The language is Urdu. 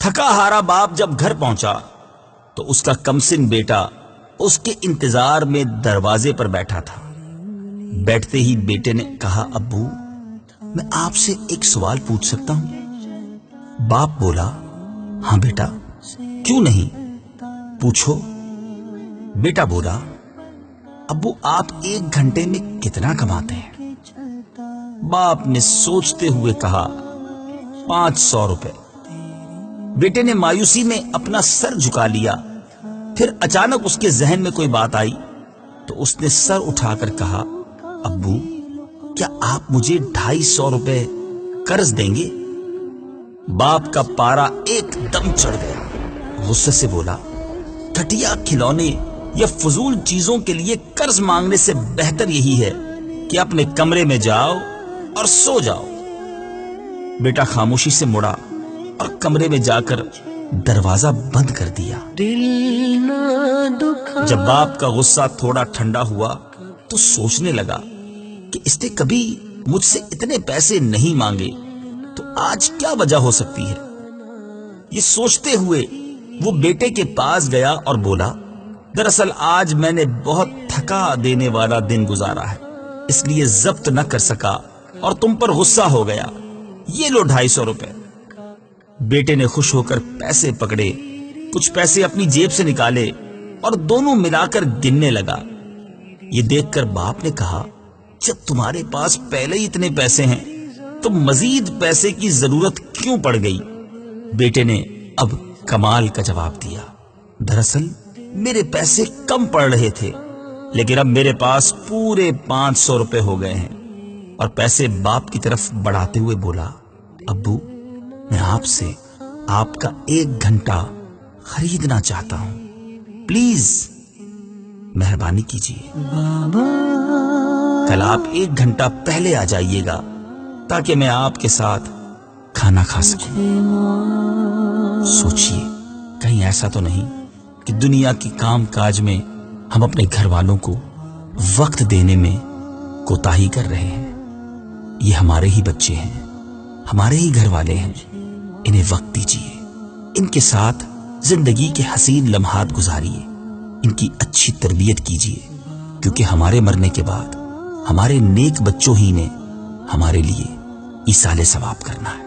تھکا ہارا باپ جب گھر پہنچا تو اس کا کمسن بیٹا اس کے انتظار میں دروازے پر بیٹھا تھا۔ بیٹھتے ہی بیٹے نے کہا، ابو میں آپ سے ایک سوال پوچھ سکتا ہوں؟ باپ بولا، ہاں بیٹا کیوں نہیں، پوچھو۔ بیٹا بولا، ابو آپ 1 گھنٹے میں کتنا کماتے ہیں؟ باپ نے سوچتے ہوئے کہا، 500 روپے۔ بیٹے نے مایوسی میں اپنا سر جھکا لیا، پھر اچانک اس کے ذہن میں کوئی بات آئی تو اس نے سر اٹھا کر کہا، ابو کیا آپ مجھے 250 روپے قرض دیں گے؟ باپ کا پارا ایک دم چڑھ گیا، غصے سے بولا، گھٹیا کھلونے یا فضول چیزوں کے لیے قرض مانگنے سے بہتر یہی ہے کہ اپنے کمرے میں جاؤ اور سو جاؤ۔ بیٹا خاموشی سے مڑا اور کمرے میں جا کر دروازہ بند کر دیا۔ جب باپ کا غصہ تھوڑا ٹھنڈا ہوا تو سوچنے لگا کہ اس نے کبھی مجھ سے اتنے پیسے نہیں مانگے، تو آج کیا وجہ ہو سکتی ہے؟ یہ سوچتے ہوئے وہ بیٹے کے پاس گیا اور بولا، دراصل آج میں نے بہت تھکا دینے والا دن گزارا ہے، اس لیے ضبط نہ کر سکا اور تم پر غصہ ہو گیا، یہ لو 250 روپے۔ بیٹے نے خوش ہو کر پیسے پکڑے، کچھ پیسے اپنی جیب سے نکالے اور دونوں ملا کر گننے لگا۔ یہ دیکھ کر باپ نے کہا، جب تمہارے پاس پہلے ہی اتنے پیسے ہیں تو مزید پیسے کی ضرورت کیوں پڑ گئی؟ بیٹے نے اب کمال کا جواب دیا، دراصل میرے پیسے کم پڑ رہے تھے، لیکن اب میرے پاس پورے 500 روپے ہو گئے ہیں۔ اور پیسے باپ کی طرف بڑھاتے ہوئے بولا، ابو میں آپ سے آپ کا 1 گھنٹا خریدنا چاہتا ہوں، پلیز مہربانی کیجیے۔ کل آپ 1 گھنٹا پہلے آ جائیے گا تاکہ میں آپ کے ساتھ کھانا کھا سکوں۔ سوچئے کہیں ایسا تو نہیں کہ دنیا کی کام کاج میں ہم اپنے گھر والوں کو وقت دینے میں کوتاہی کر رہے ہیں۔ یہ ہمارے ہی بچے ہیں، ہمارے ہی گھر والے ہیں، انہیں وقت دیجیے، ان کے ساتھ زندگی کے حسین لمحات گزاریے، ان کی اچھی تربیت کیجیے، کیونکہ ہمارے مرنے کے بعد ہمارے نیک بچوں ہی نے ہمارے لیے ایصال ثواب کرنا ہے۔